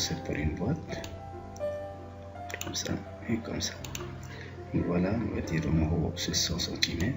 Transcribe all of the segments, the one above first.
commencer par une boîte, comme ça et comme ça. Et voilà, on va dire en haut c'est 100 cm.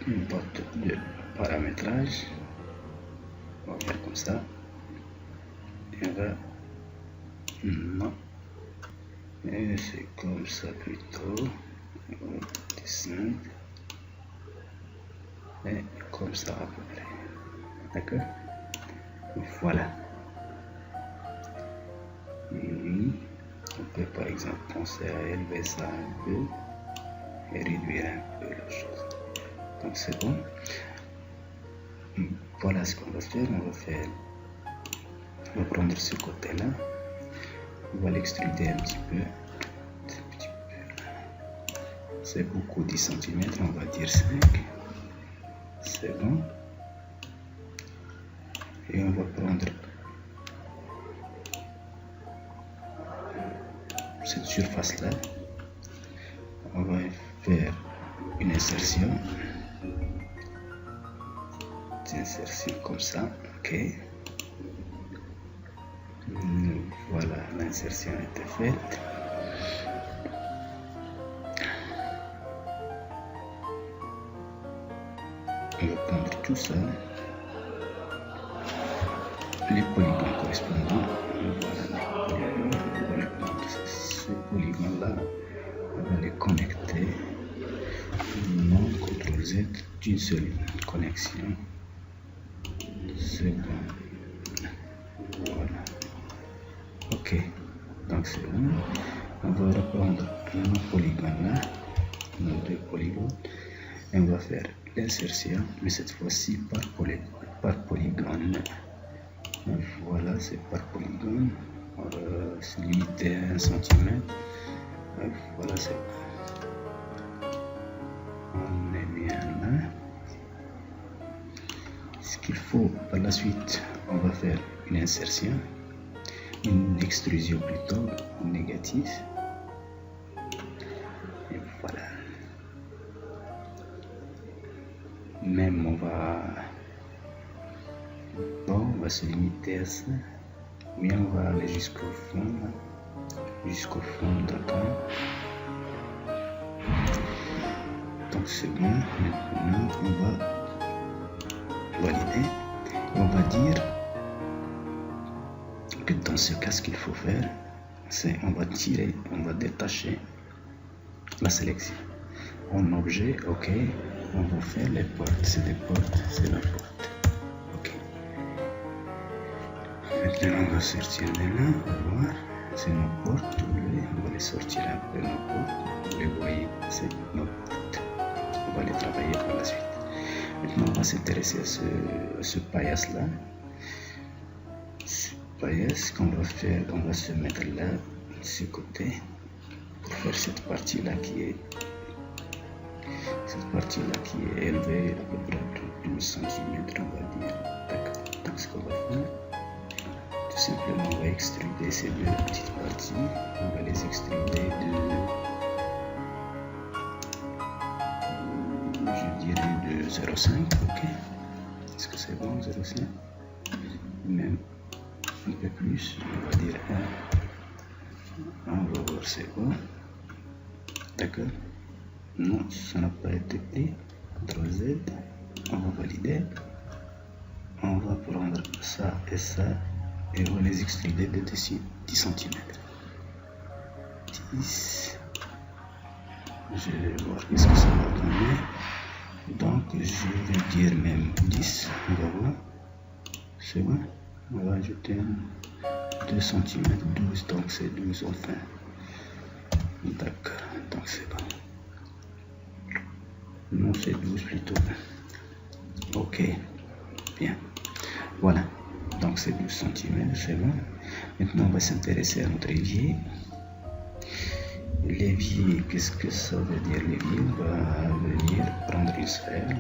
Une boîte de paramétrage, on va faire comme ça, et on va, non, et c'est comme ça plutôt, on va descendre, et comme ça à peu près, d'accord, voilà. Et on peut par exemple penser à élever ça un peu et réduire un peu la chose. Donc c'est bon. Voilà ce qu'on va faire. On va prendre ce côté là, on va l'extruder un petit peu, c'est beaucoup 10 cm, on va dire 5, c'est bon. Et on va prendre cette surface là, on va faire une insertion comme ça, ok. Voilà, l'insertion était faite. On va prendre tout ça, les polygones correspondants. Voilà, on va les prendre, ces polygones là, on va les connecter. Non, CTRL Z d'une seule connexion. C'est bon. Voilà. Ok. Donc c'est bon. On va reprendre nos polygones là, nos deux polygones, et on va faire l'insertion, mais cette fois-ci par polygone. Voilà, c'est par polygone. C'est limité à 1 cm. Voilà, c'est bon. On est bien là. Ce qu'il faut par la suite, on va faire une insertion, une extrusion plutôt négative. Et voilà. Même on va se limiter à ça, mais on va aller jusqu'au fond, d'accord. Donc c'est bon. Maintenant on va valider. On va dire que dans ce cas, ce qu'il faut faire, c'est on va détacher la sélection. En objet, ok, on va faire les portes. C'est des portes, c'est la porte. Ok. Maintenant on va sortir de là, on va voir. C'est nos portes, on va les sortir un peu nos portes. Vous les voyez, c'est nos portes. On va les travailler par la suite. Maintenant on va s'intéresser à ce paillasse là. Ce paillasse qu'on va faire, on va se mettre là, de ce côté, pour faire cette partie là qui est élevée à peu près de 12 cm, on va dire. D'accord. Donc ce qu'on va faire, tout simplement on va extruder ces deux petites parties, on va les extruder 0,5, ok. Est-ce que c'est bon, 0,5? Même un peu plus, on va dire 1. On va voir, c'est bon. D'accord. Non, ça n'a pas été pris. CTRL Z. On va valider. On va prendre ça et ça et on va les extruder de 10 cm. 10. Je vais voir qu'est-ce que ça va donner. Donc je vais dire même 10. On va voir. C'est bon. On va ajouter 2 cm, 12, donc c'est 12 enfin. D'accord, donc c'est bon. Non, c'est 12 plutôt. Ok, bien. Voilà, donc c'est 12 cm, c'est bon. Maintenant, on va s'intéresser à notre évier. L'évier, qu'est-ce que ça veut dire l'évier? On va venir prendre une sphère. Là.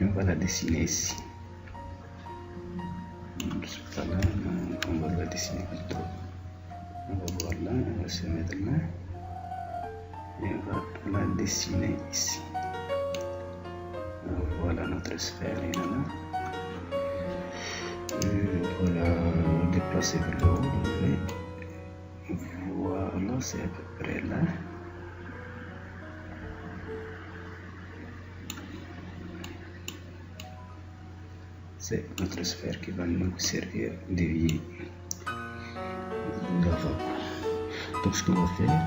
Et on va la dessiner ici. C'est pas là, on va la dessiner plutôt. On va voir là, on va se mettre là. Et on va la dessiner ici. Voilà notre sphère, et là. On va la déplacer vers le haut. Voilà, c'est à peu près là. C'est notre sphère qui va nous servir d'évier. Donc ce qu'on va faire,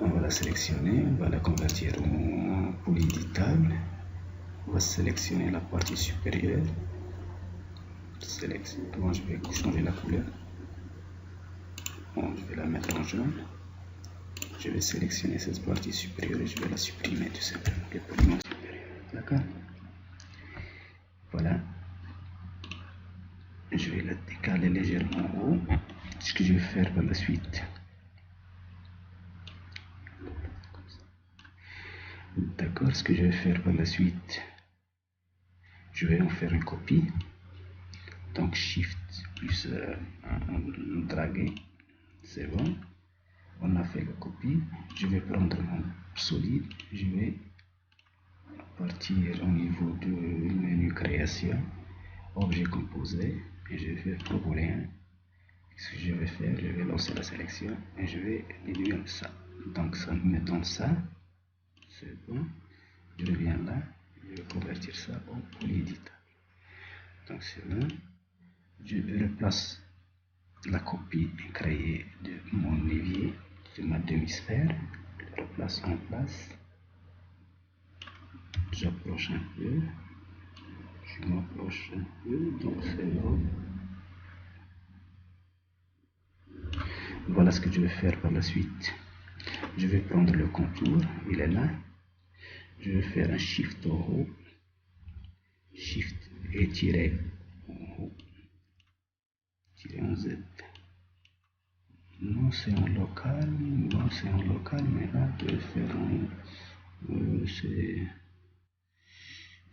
on va la sélectionner, on va la convertir en polyditable. On va sélectionner la partie supérieure. Moi je vais changer la couleur. Bon, je vais la mettre en jaune. Je vais sélectionner cette partie supérieure et je vais la supprimer tout simplement, le polygone supérieur. D'accord? Voilà. Je vais la décaler légèrement en haut. Ce que je vais faire par la suite. D'accord, ce que je vais faire par la suite, je vais en faire une copie. Donc Shift plus draguer, c'est bon. On a fait la copie. Je vais prendre mon solide, je vais partir au niveau du menu création, objet composé, et je vais proposer un. Ce que je vais faire, je vais lancer la sélection et je vais déduire ça. Donc ça me donne ça. C'est bon. Je reviens là. Je vais convertir ça en polyéditable. Donc c'est bon. Je replace la copie créée de mon évier, de ma demi-sphère. Je le replace en place. J'approche un peu. Je m'approche un peu. Donc c'est bon. Voilà ce que je vais faire par la suite. Je vais prendre le contour, il est là. Je vais faire un Shift en haut, Shift et tirer en haut, tirer en Z. Non, c'est en local, non, c'est en local, mais là, je vais faire en.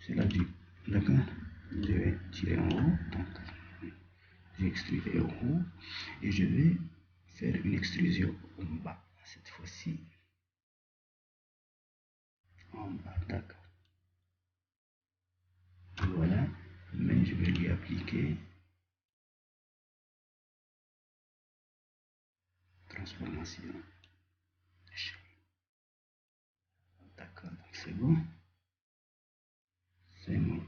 C'est la vue. D'accord? Je vais tirer en haut, donc j'ai extrudé en haut, et je vais faire une extrusion en bas, cette fois-ci. En bas, d'accord. Voilà, mais je vais lui appliquer transformation. D'accord, donc c'est bon. C'est bon.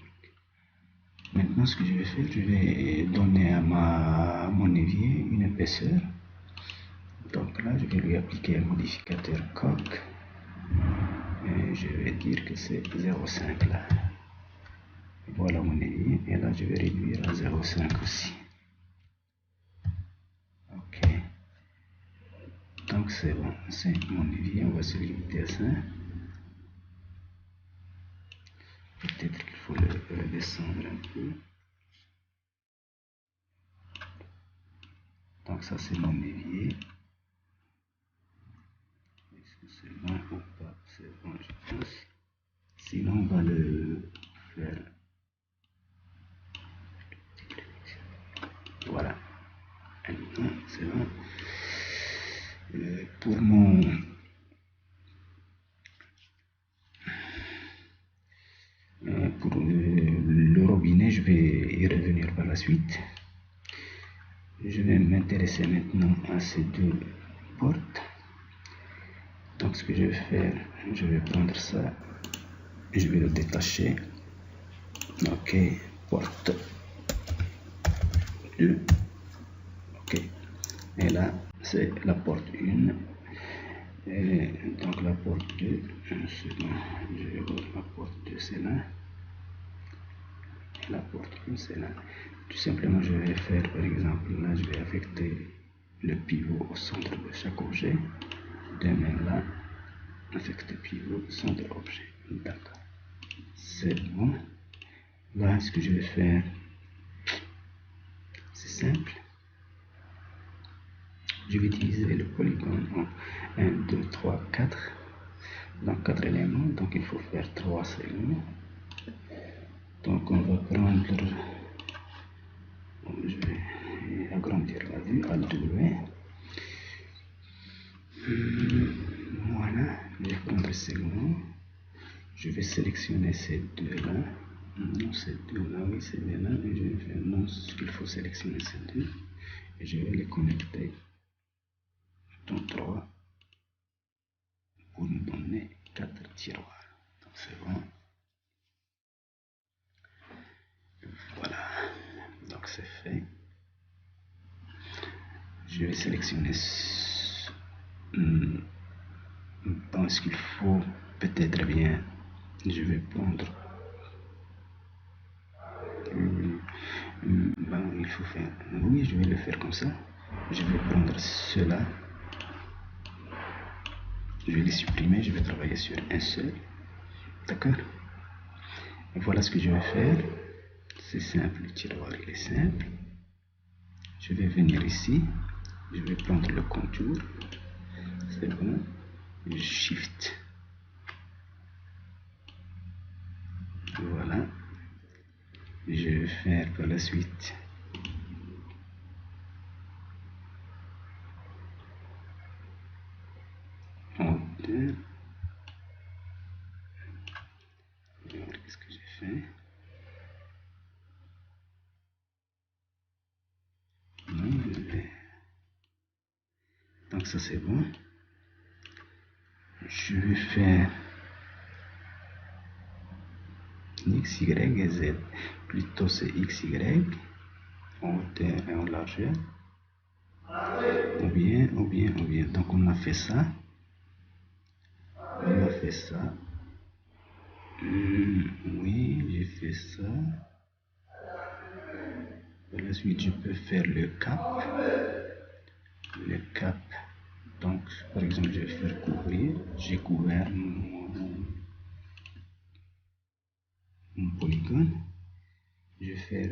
Maintenant, ce que je vais faire, je vais donner à mon évier une épaisseur. Donc là, je vais lui appliquer un modificateur coq. Et je vais dire que c'est 0,5 là. Voilà mon évier. Et là, je vais réduire à 0,5 aussi. Ok. Donc c'est bon. C'est mon évier. On va se limiter à ça. Peut-être qu'il faut le redescendre un peu. Donc ça, c'est mon évier. Est-ce que c'est bon ou pas? C'est bon, je pense. Sinon, on va le faire. Voilà. C'est bon. Pour mon pour le robinet, je vais y revenir par la suite. Je vais m'intéresser maintenant à ces deux portes. Donc ce que je vais faire, je vais prendre ça, je vais le détacher. Ok, porte 2. Ok, et là c'est la porte 1. Et donc la porte 2, c'est bon, je vais voir la porte 2, c'est là. La porte 1, c'est là. Tout simplement, je vais faire, par exemple, là, je vais affecter le pivot au centre de chaque objet. De même là, affecter pivot, centre objet. D'accord. C'est bon. Là, ce que je vais faire, c'est simple. Je vais utiliser le polygone en 1, 2, 3, 4. Donc 4 éléments. Donc il faut faire 3 segments. Donc on va prendre, je vais agrandir la vue, Alt W. Voilà, je vais prendre le segment. Je vais sélectionner ces deux-là. Non, ces deux-là, oui, ces deux-là. Et je vais faire non, il faut sélectionner ces deux. Et je vais les connecter dans 3 pour nous donner 4 tiroirs. Donc c'est bon. Voilà, donc c'est fait. Je vais sélectionner ce qu'il faut peut-être bien. Je vais prendre ben, il faut faire, oui, je vais le faire comme ça. Je vais prendre cela, je vais les supprimer, je vais travailler sur un seul, d'accord. Et voilà ce que je vais faire. C'est simple, le tiroir il est simple. Je vais venir ici, je vais prendre le contour, c'est bon, shift, voilà. Je vais faire par la suite en 2. Qu'est-ce que j'ai fait? Non, je vais... Donc ça c'est bon. Je vais faire X, Y et Z. Plutôt c'est X, Y en hauteur et en largeur. Ou bien. Donc on a fait ça. On a fait ça. Oui, j'ai fait ça. Par la suite, je peux faire le cap. Le cap. Donc, par exemple, je vais faire couvrir. J'ai couvert mon polygone. Je vais faire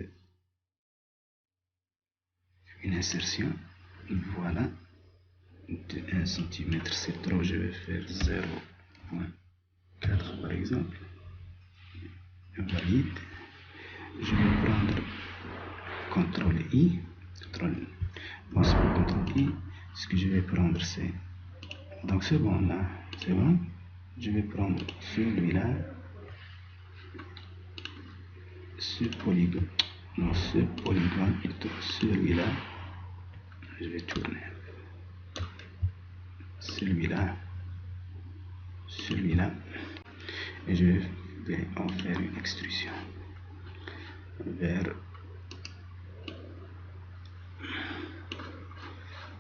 une insertion. Voilà. De 1 cm, c'est trop. Je vais faire 0,4 par exemple. Je valide. Je vais prendre CTRL I. CTRL I. Ce que je vais prendre, c'est. Donc c'est bon là. C'est bon. Je vais prendre celui-là. Ce polygone. Non, ce polygone plutôt. Celui-là. Je vais tourner. Celui-là. Celui-là. Et je vais en faire une extrusion vers.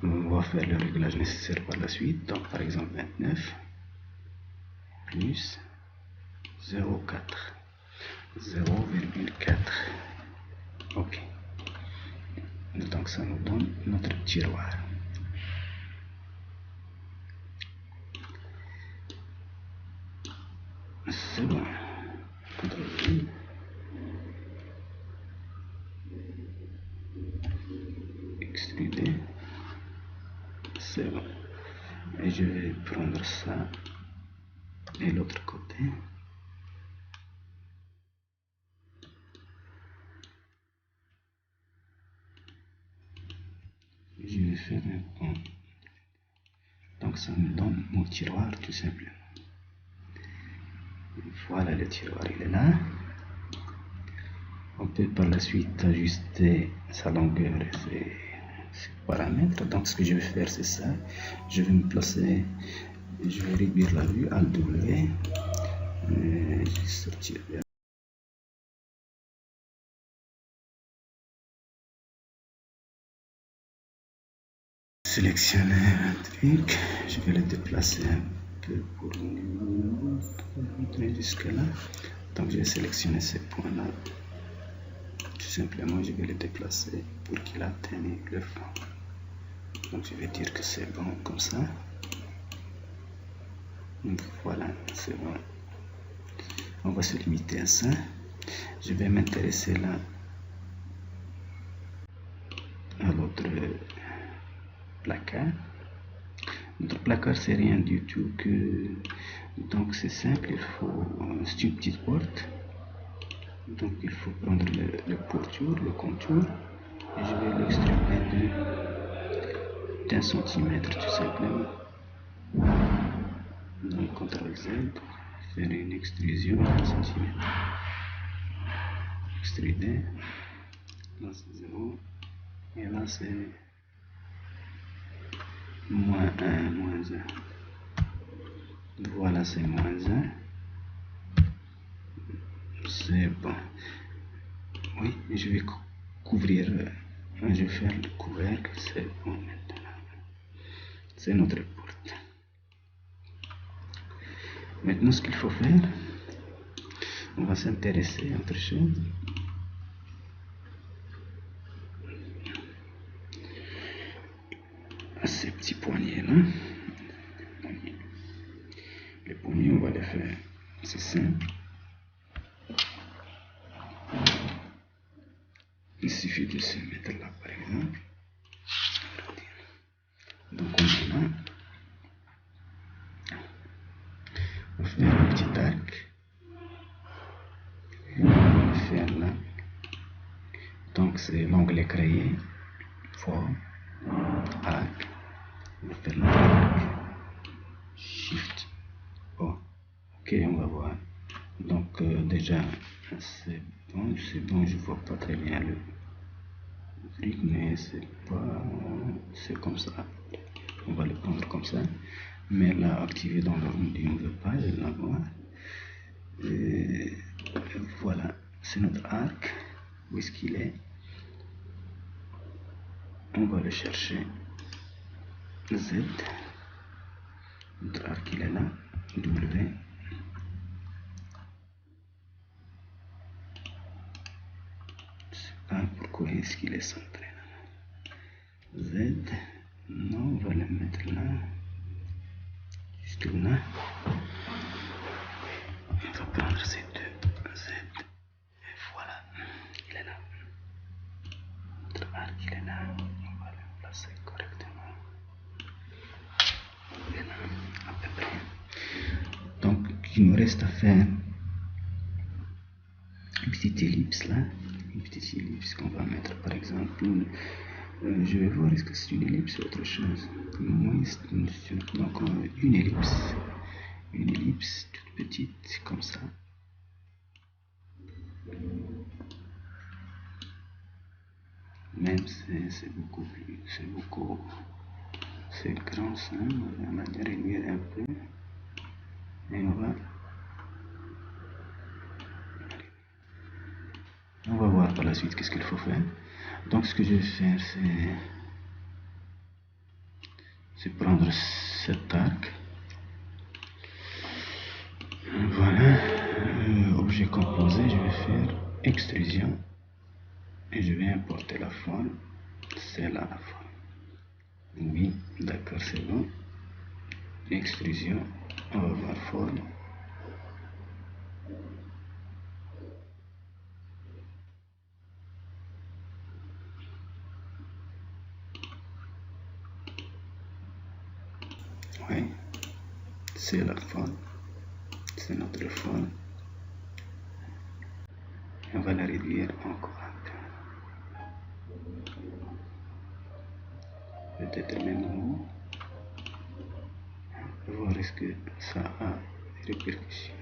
On va faire le réglage nécessaire par la suite. Donc par exemple 29 plus 0,4. 0,4. Ok. Donc ça nous donne notre tiroir. C'est bon. CTRL-I. Extruder. C'est bon. Et je vais prendre ça et l'autre côté. Je vais faire un pont. Donc ça me donne mon tiroir tout simplement. Voilà, le tiroir il est là. On peut par la suite ajuster sa longueur et ses paramètres. Donc ce que je vais faire, c'est ça. Je vais me placer, je vais réduire la vue à W. Je vais sortir vers sélectionner un truc, je vais le déplacer un peu pour montrer jusque là. Donc je vais sélectionner ces points là, tout simplement je vais les déplacer pour qu'il atteigne le fond. Donc je vais dire que c'est bon comme ça. Donc voilà, c'est bon. On va se limiter à ça. Je vais m'intéresser là à l'autre placard. Notre placard, c'est rien du tout que, donc c'est simple, c'est une petite porte. Donc il faut prendre le contour, et je vais l'extruder d'1 centimètre tout simplement. Donc CTRL Z, faire une extrusion d'1 centimètre. Extruder, là c'est 0, et là c'est moins 1, moins 1. Voilà, c'est moins 1. C'est bon. Oui, je vais couvrir, je vais faire le couvercle, c'est bon maintenant. C'est notre porte. Maintenant, ce qu'il faut faire, on va s'intéresser à autre chose. À ces petits poignets là. Les poignets, on va les faire, c'est simple. Il suffit de se mettre là par exemple. Donc on est là. On va faire un petit arc. On va faire là. Donc c'est l'onglet créé. Forme. Arc. On va faire l'arc. Shift. Oh. Ok, on va voir. Donc déjà c'est bon, je vois pas très bien le truc, mais c'est comme ça. On va le prendre comme ça, mais là activé dans le rendu, on ne veut pas l'avoir. Voilà, c'est notre arc. Où est-ce qu'il est? On va le chercher. Z. Notre arc il est là. W. Pourquoi est-ce qu'il est centré là? Z, non, on va le mettre là, juste là. On va prendre ces deux Z, et voilà, il est là. Notre arc il est là, on va le placer correctement. Il est là, à peu près. Donc, il nous reste à faire une petite ellipse là. Une petite ellipse qu'on va mettre par exemple je vais voir est-ce que c'est une ellipse ou autre chose. Moi, donc une ellipse toute petite comme ça. Même c'est beaucoup plus, c'est grand ça. On va le réduire un peu et on va voir par la suite qu'est-ce qu'il faut faire. Donc ce que je vais faire, c'est prendre cet arc. Voilà, objet composé, je vais faire extrusion et je vais importer la forme. C'est là la forme. Oui, d'accord, c'est bon. Extrusion, on va voir forme. Oui, c'est la forme. C'est notre forme. On va la réduire encore un peu. Peut-être même en haut. On va voir est-ce que ça a des répercussions.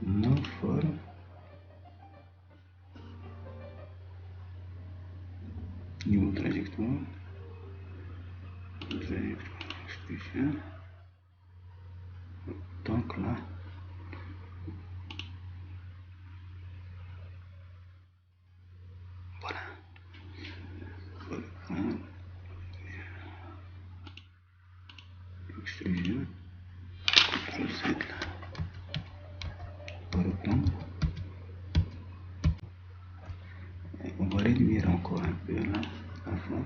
nos formes, niveau trajectoire, extrusion. Donc là, voilà. Extrusion. CTRL-Z là. Reprendre. On va réduire encore un peu là, avant.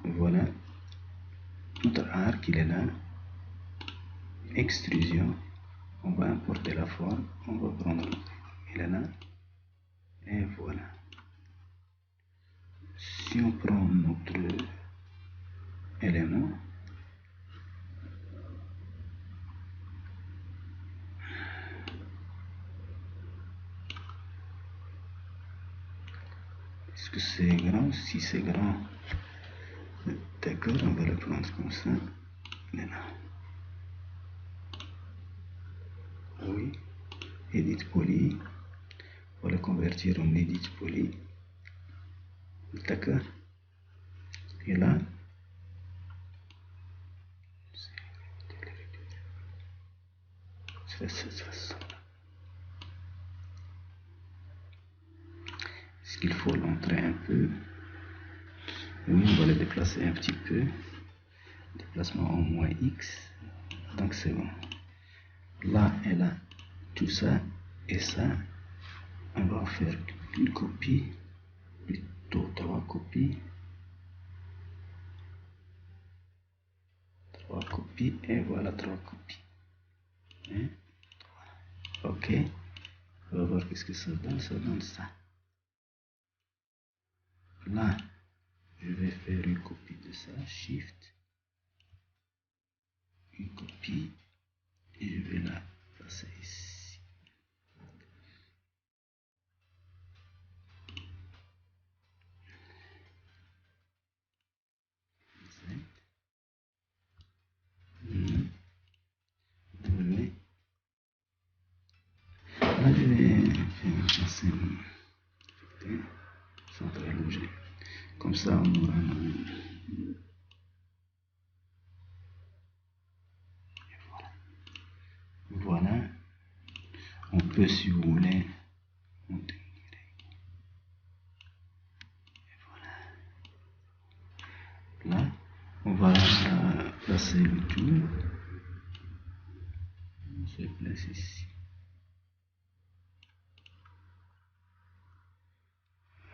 Voilà. Notre arc, il est là. Extrusion. On va importer la forme. On va prendre. Il est là. Et voilà. Si on prend notre élément, est-ce que c'est grand? Si c'est grand, d'accord, on va le prendre comme ça. Il est là. Oui. Edit poly. On va le convertir en edit poly. D'accord. Et là, c'est de cette façon. Est-ce qu'il faut l'entrer un peu? Oui, on va le déplacer un petit peu. Déplacement en moins X. Donc c'est bon. Là et là, tout ça et ça, on va faire une copie, plutôt 3 copies. 3 copies et voilà 3 copies. Hein? Ok. On va voir qu'est-ce que ça donne. Ça donne ça. Là, je vais faire une copie de ça. Shift. Une copie. Et je vais la passer ici. Là, je vais faire passer sans très loger. Comme ça, on aura voilà. On peut, si vous voulez, monter. Voilà. Là, on va placer le tout. On se place ici.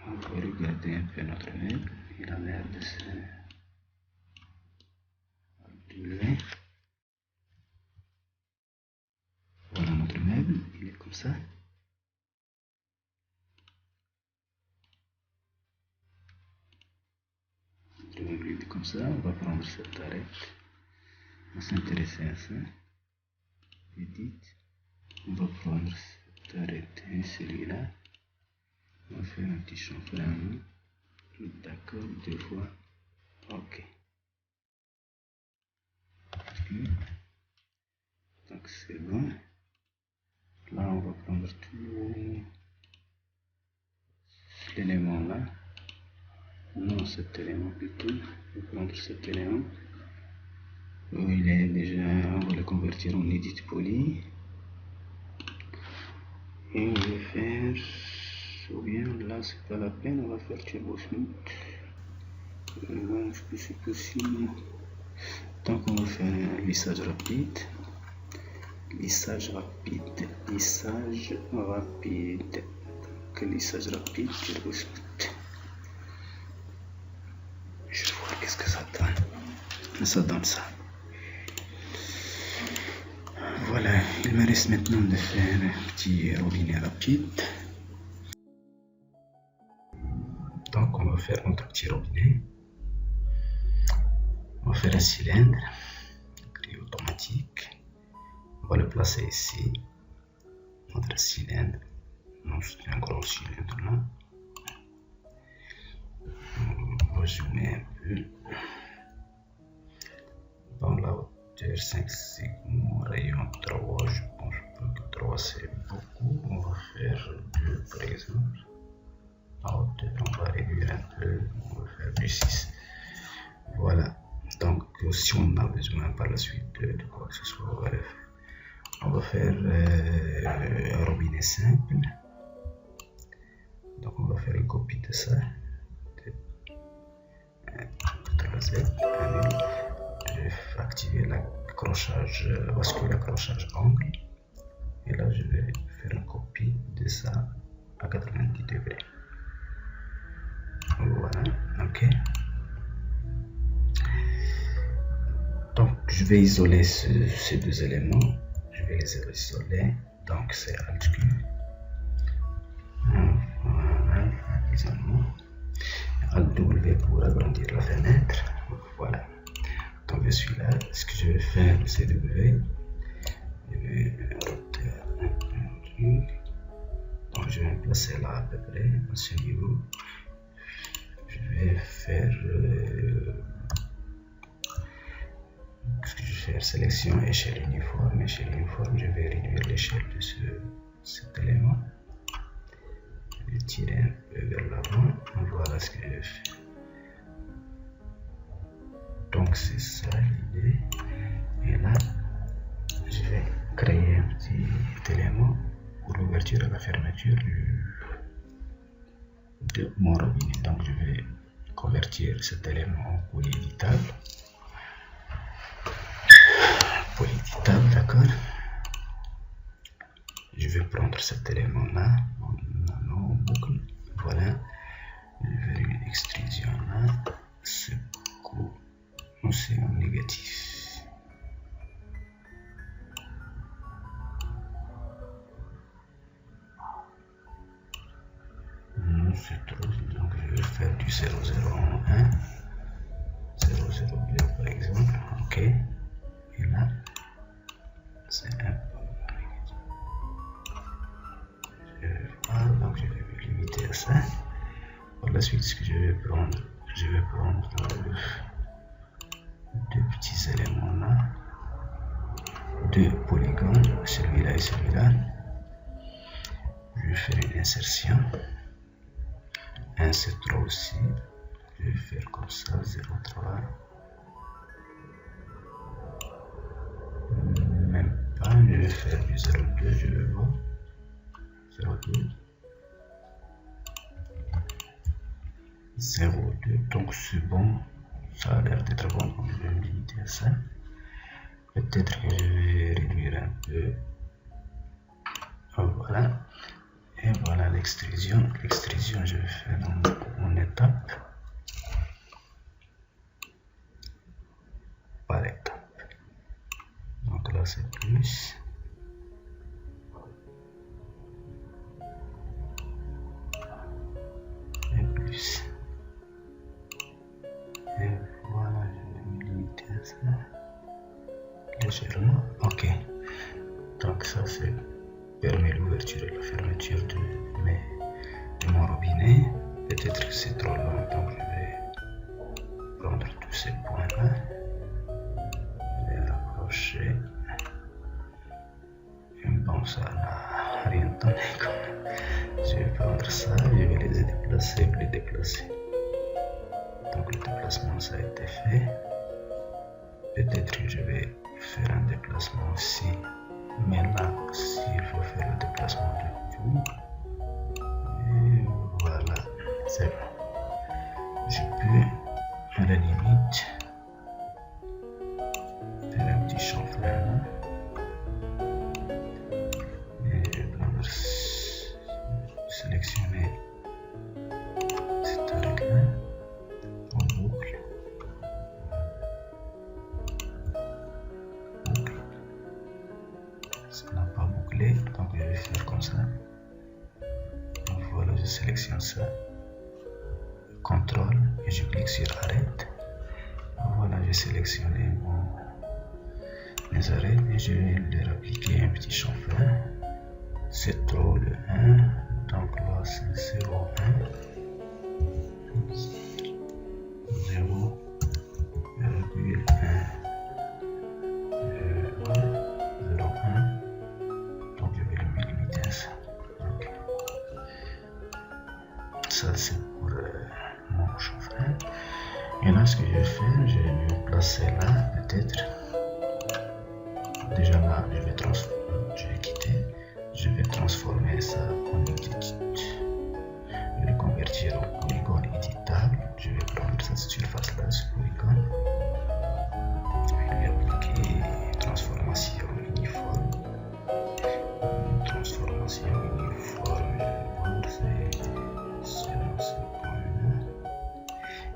On va regarder un peu notre meuble. Il a l'air de se relever. Voilà notre meuble. Il est comme ça. Notre meuble il est comme ça. On va prendre cette arête. On va s'intéresser à ça. Edit. On va prendre cette arête et celui-là. On va faire un petit chanfrein. D'accord, 2 fois. Ok. Donc c'est bon. Là, on va prendre tout l'élément là. Non, cet élément plutôt. On va prendre cet élément. Il est déjà, on va le convertir en edit poly. Et on va faire, ou bien là, c'est pas la peine, on va faire turbo smooth. Est-ce que c'est possible? Donc, on va faire un lissage rapide. Lissage rapide. Lissage rapide. Que lissage rapide, turbo smooth. Je vais voir qu'est-ce que ça donne. Ça donne ça. Voilà, il me reste maintenant de faire un petit robinet rapide. Donc on va faire notre petit robinet. On va faire un cylindre, grille automatique. On va le placer ici. Notre cylindre. Non, c'est un gros cylindre là. On va zoomer un peu. Dans la 5 segments, rayon 3, je pense pas que 3 c'est beaucoup, on va faire 2 par exemple. On va réduire un peu, on va faire du 6. Voilà, donc si on a besoin par la suite de quoi que ce soit, on va faire un robinet simple. Donc on va faire une copie de ça. CTRL-Z, je vais activer l'accrochage, basculer l'accrochage angle. Et là je vais faire une copie de ça à 90 degrés. Voilà, ok. Donc je vais isoler ces deux éléments. Je vais les isoler. Donc c'est Alt Q. Voilà, isolement. Alt W pour agrandir la fenêtre. Voilà. Donc je suis là. Ce que je vais faire, c'est W. Je vais roter un truc. Donc je vais me placer là à peu près à ce niveau. Je vais faire ce que je vais faire, sélection échelle uniforme. Échelle uniforme, je vais réduire l'échelle de cet élément. Je vais tirer un peu vers l'avant. Voilà ce que je fais. Donc c'est ça l'idée. Et là, je vais créer un petit élément pour l'ouverture et la fermeture de mon robinet. Donc je vais convertir cet élément en polyéditable. Polyéditable, d'accord. Je vais prendre cet élément là en boucle. Voilà. Je vais faire une extrusion là. Ce coup, c'est en négatif. C'est trop, donc je vais faire du 0,01, 0,02 par exemple, ok, et là c'est un peu négatif. Voilà, donc je vais me limiter à ça. Par la suite, ce que je vais prendre deux petits éléments là, deux polygones, celui-là et celui-là. Je vais faire une insertion. Un c'est trop aussi, je vais faire comme ça, 0,3, même pas, je vais faire du 0,2, je vais voir, 0,2, 0,2, donc c'est bon, ça a l'air d'être bon, donc je vais me limiter à ça. Peut-être que je vais réduire un peu, voilà. Et voilà l'extrusion. L'extrusion, je vais faire en étape par étape. Donc là, c'est plus. Et plus. Et voilà, je vais me limiter à ça. Légèrement. Ok. Donc ça, c'est permet l'ouverture et la fermeture de mon robinet. Peut-être que c'est trop long, donc je vais prendre tous ces points là, je vais rapprocher. Et bon, ça n'a rien donné. Je vais prendre ça, je vais les déplacer, donc le déplacement ça a été fait. Peut-être que je vais faire un déplacement aussi. Mais là, s'il faut faire le déplacement de tout, et voilà, c'est bon. Je peux, à la limite, faire un petit chanfrein là. Et je vais prendre, sélectionner cette arête là, en boucle. Ça n'a pas bouclé, donc je vais faire comme ça. Donc voilà, je sélectionne ça, CTRL et je clique sur arrête. Voilà, j'ai sélectionné mes arrêts et je vais leur appliquer un petit chanfrein. C'est trop le 1, donc là c'est 0,1, 0,1. Et là, ce que je vais faire, je vais me placer là, peut-être. Déjà là, je vais quitter. Je vais transformer ça en edit. Je vais le convertir en polygone éditable. Je vais prendre cette surface-là, ce polygone. Je vais appliquer transformation uniforme. Transformation uniforme, je vais prendre sur ce point-là.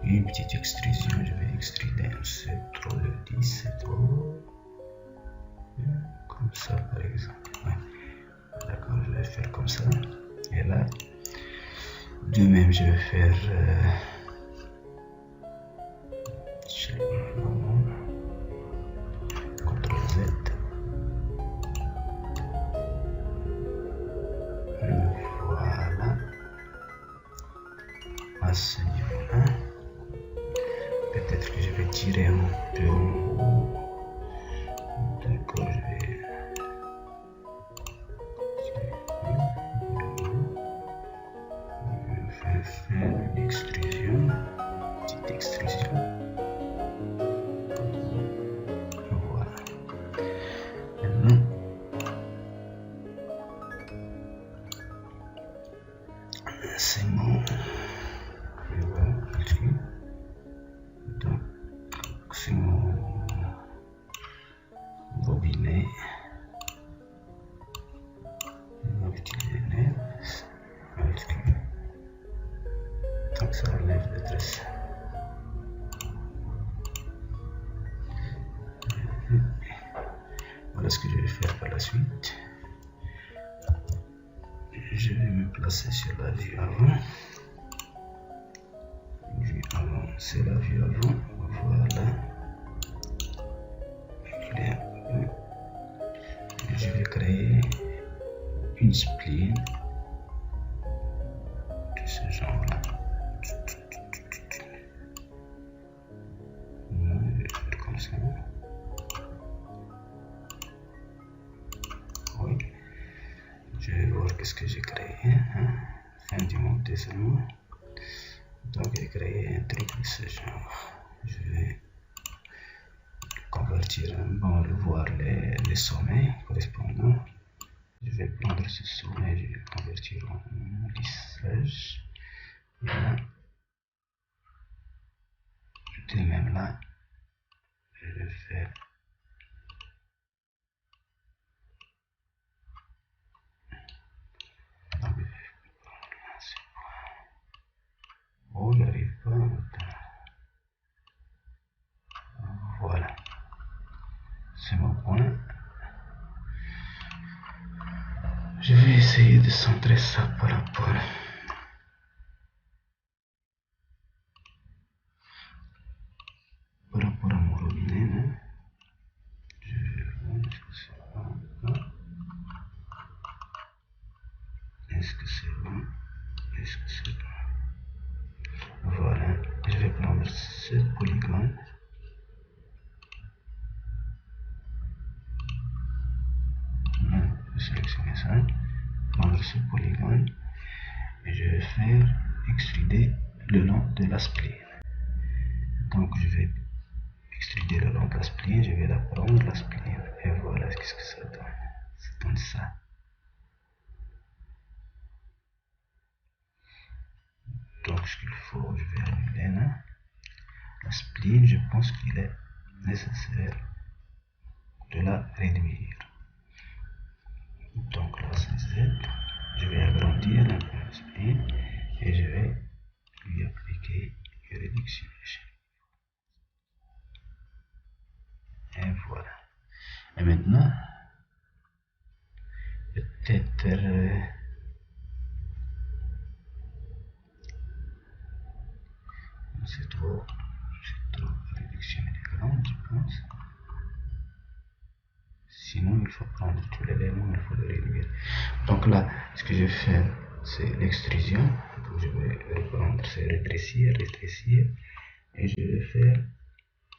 Et une petite extrusion, je vais extruder c'est trop le 10, c'est trop. Comme ça par exemple. Ouais. D'accord, je vais faire comme ça. Et là, de même, je vais faire CTRL Z. Voilà. À ce niveau-là. Peut-être que je vais tirer un peu en haut. D'accord, je vais. Faire une extrusion, petite extrusion. Voilà. Maintenant, c'est bon. Et voilà, ici. Donc, c'est mon bobinet. On va utiliser lèvres. Donc ça enlève le tresse. Voilà ce que je vais faire par la suite. Je vais me placer sur la vue avant. Vue avant, c'est la vue avant. Voilà. Je vais créer une spline de ce genre-là. Je vais faire comme ça. Oui. Je vais voir qu'est-ce que j'ai créé. Fin du monter seulement. Donc j'ai créé un truc de ce genre. Je vais convertir, bon, voir les sommets correspondants. Je vais prendre ce sommet, je vais le convertir en lissage. Et là, de même là, je vais faire oh, j'arrive pas. Voilà, c'est mon point. Je vais essayer de centrer ça par rapport à mon robinet. Je vais voir, est-ce que c'est bon? Est-ce que c'est bon? Est-ce que c'est bon? Voilà, je vais prendre ce polygone. Je vais sélectionner ça, prendre ce polygone et je vais faire extruder le long de la spline. Donc je vais extruder le long de la spline, je vais la prendre la spline et voilà qu'est-ce que ça donne. Ça donne ça. Donc ce qu'il faut, je vais annuler là. La spline, je pense qu'il est nécessaire de la réduire. Donc là c'est Z. Je vais agrandir un peu la spline et je vais lui appliquer une réduction. Et voilà. Et maintenant, peut-être c'est trop réduction est grande, je pense. Sinon, il faut prendre tout l'élément, il faut le réduire. Donc là, ce que je vais faire, c'est l'extrusion. Donc je vais reprendre, c'est rétrécir, et je vais faire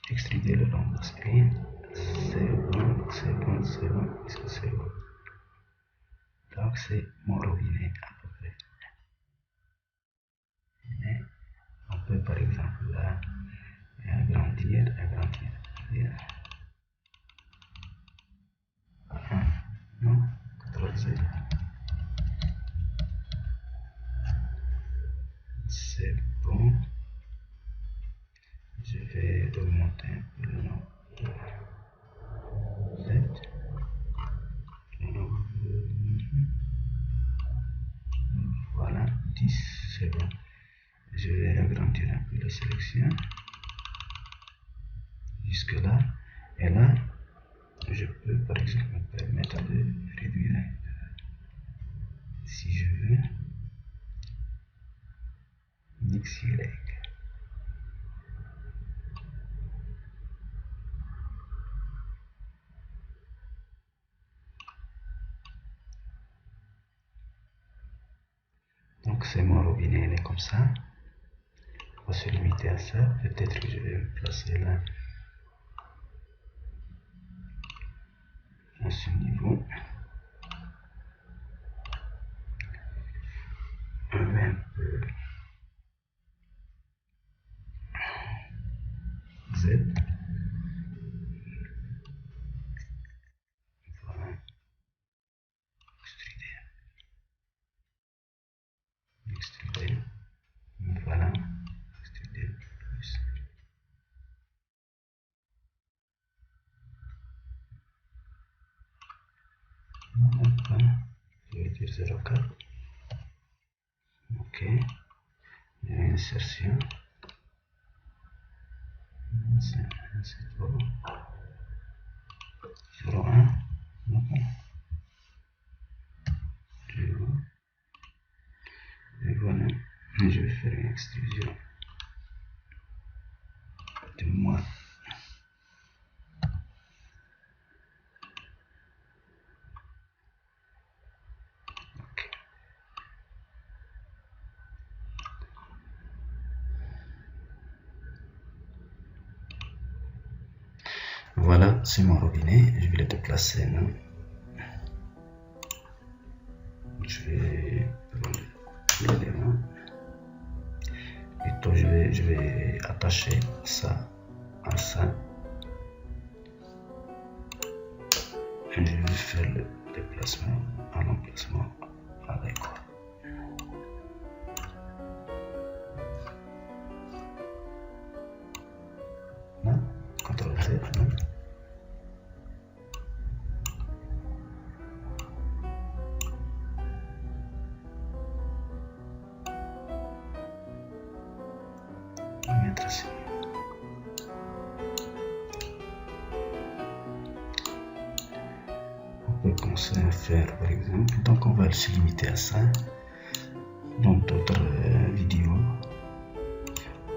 extruder le long de la spline. C'est bon, c'est bon, c'est bon. Est-ce que c'est bon? Donc c'est mon robinet à peu près. Et on peut par exemple là vais augmenter un peu le nom Z. Voilà, 10, c'est bon. Je vais agrandir un peu la sélection jusque là, et là je peux par exemple me permettre de réduire un peu si je veux XY. Donc c'est mon robinet, il est comme ça. On va se limiter à ça. Peut-être que je vais me placer là à ce niveau. On va un peu Z. Voilà. Extruder. Voilà. Extruder plus. Voilà. Je vais dire 0,4. Ok. Insertion. C'est bon. 0,1. Et voilà. Je vais faire une extrusion de moins. Voilà, c'est mon robinet. Je vais le déplacer là. Je vais prendre l'élément. Et toi, je vais attacher ça à ça. Et je vais faire le déplacement à l'emplacement adéquat. Là, CTRL Z. Là. On peut commencer à faire par exemple, donc on va se limiter à ça. Dans d'autres vidéos,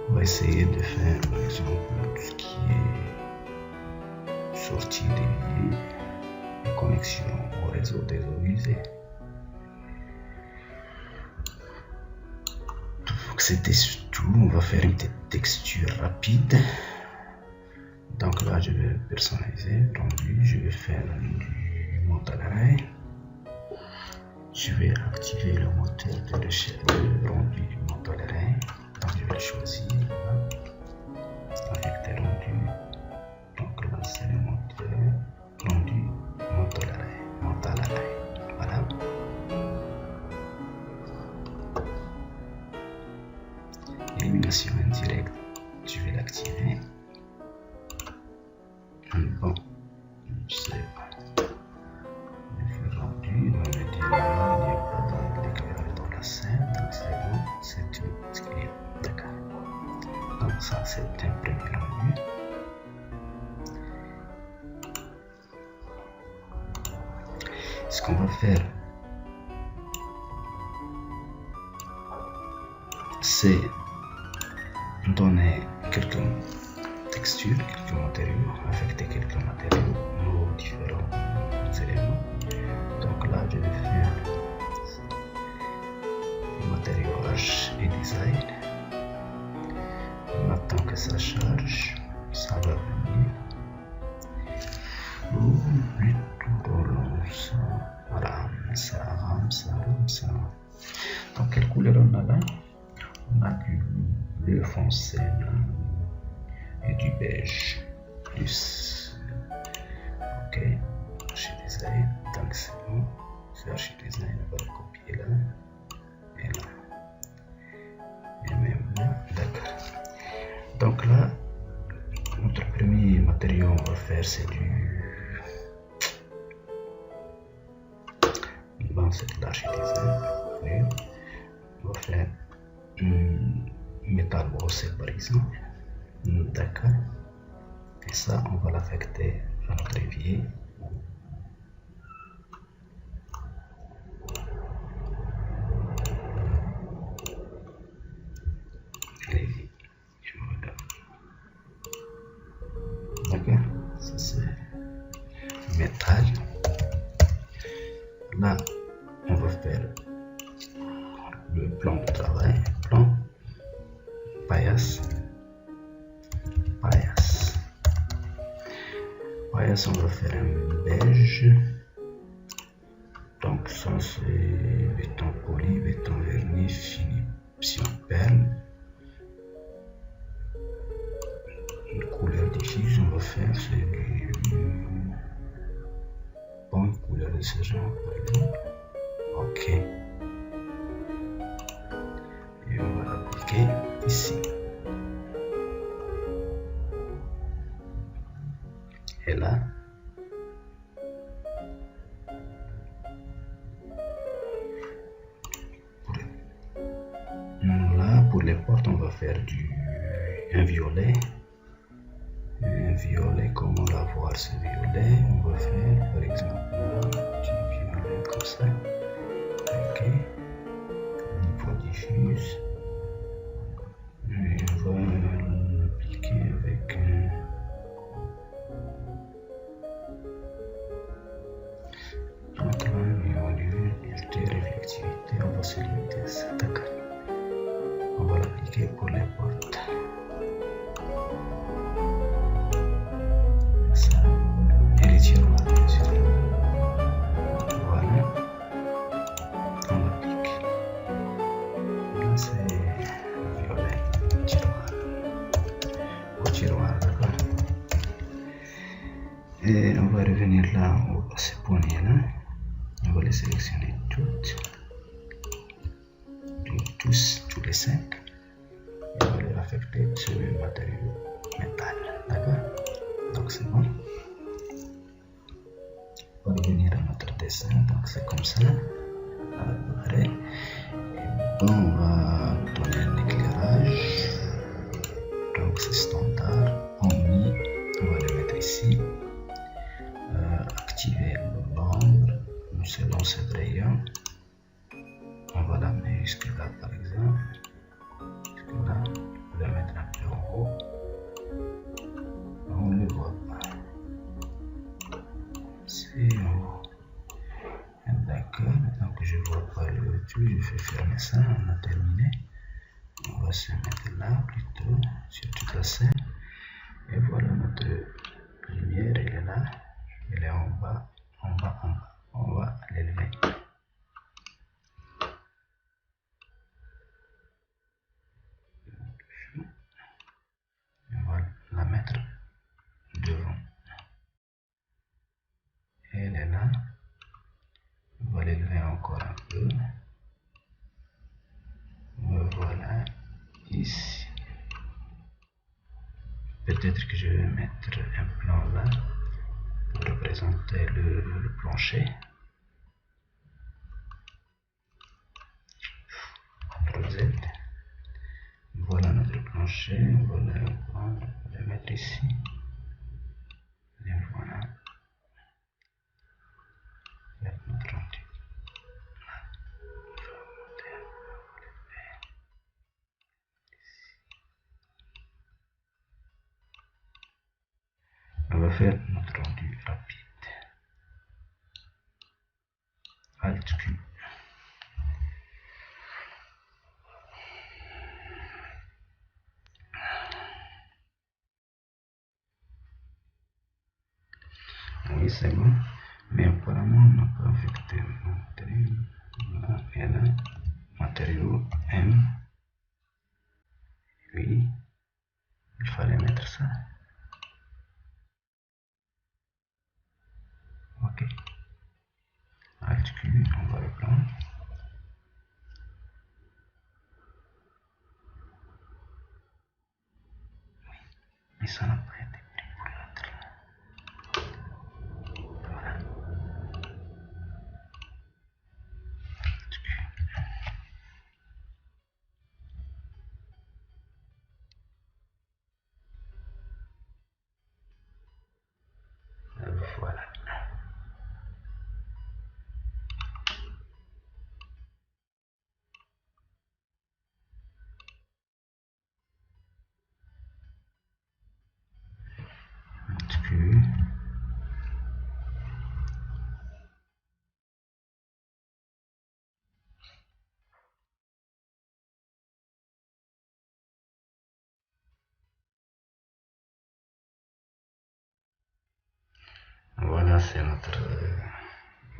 on va essayer de faire par exemple tout ce qui est sortie des connexions au réseau des eaux usées. Donc c'était tout, on va faire une petite texture rapide. Donc là je vais personnaliser rendu, je vais faire du montage à l'arrêt. Je vais activer le moteur de recherche de rendu du montage à l'arrêt. Donc je vais le choisir là. Affecter rendu. Donc là c'est le moteur rendu montage à l'arrêt. Montage à l'arrêt. Voilà. Élimination indirecte, je vais l'activer. Bon, c'est rendu, on va me dire il n'y a pas d'éclairage dans la scène, donc c'est bon, c'est tout ce qu'il y a. D'accord. Donc ça c'est un premier rendu. Ce qu'on va faire, c'est donner quelques textures, quelques matériaux, affecter quelques matériaux aux différents éléments. Donc là, je vais faire le matériau H et design. On attend que ça charge, ça va venir. Et tout relance. Voilà, ça avance, ça avance. Donc, quelle couleur on a là? On a du bleu foncé là, et du beige plus. Ok, archidesign, donc c'est bon. C'est archidesign, on va le copier là et là et même là. D'accord. Donc là, on va faire, c'est du... Bon, c'est de l'archidesign. On va faire métal brossé par exemple. D'accord. Et ça, on va l'affecter à notre évier. D'accord. Ça c'est métal. Là, on va faire le plan de travail. Plan, paillasse, paillasse. Paillasse, on va faire un beige. Donc ça c'est béton poli, béton verni, finition perle. Une couleur diffuse, on va faire c'est du bonne couleur de ce genre par exemple. Ok. Et on va l'appliquer ici. Et là. Là, pour les portes, on va faire un violet. Un violet, comment la voir ce violet? On va faire par exemple là, du violet comme ça. Ok. Niveau diffuse. Et on va l'appliquer avec réflectivité, on va se limiter à ça, d'accord. On va l'appliquer pour les portes. Ça, et les tiroirs, bien sûr. Voilà. On l'applique. Là, c'est violet, tiroir. Au tiroir, d'accord. Et on va revenir là, à ces poignées là. On va les sélectionner toutes. Tous les 5. Et on va les affecter sur le matériau métal. D'accord? Donc c'est bon. On va revenir à notre dessin. Donc c'est comme ça. À peu près. Et bon, on va donner un éclairage. Donc c'est standard. Omni. On va le mettre ici. Activer l'ombre selon cette rayon. On va la mettre jusque là par exemple. Jusque là. On va la mettre un peu en haut. On ne le voit pas. C'est en haut. D'accord. Donc je ne vois pas le tout. Je vais fermer ça. On a terminé. On va se mettre là plutôt sur toute la scène. Et voilà notre lumière. Elle est là. Elle est en bas. En bas, en bas. On va l'élever. On va la mettre devant. Elle est là. On va l'élever encore un peu. Voilà. Ici. Peut-être que je vais mettre un plan là pour représenter le plancher. CTRL Z. Voilà notre plancher. On va le mettre ici. Et voilà. Notre rendu. On va faire notre rendu rapide. Alt Q. Oui, c'est bon. Mais apparemment, on n'a pas affecté le matériau. Voilà, et là, matériau M. Oui, il fallait mettre ça. Ok. Alt Q, on va reprendre. Oui, mais ça n'a pas été pris pour l'autre. Voilà, c'est notre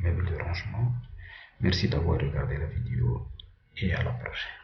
meuble de rangement. Merci d'avoir regardé la vidéo et à la prochaine.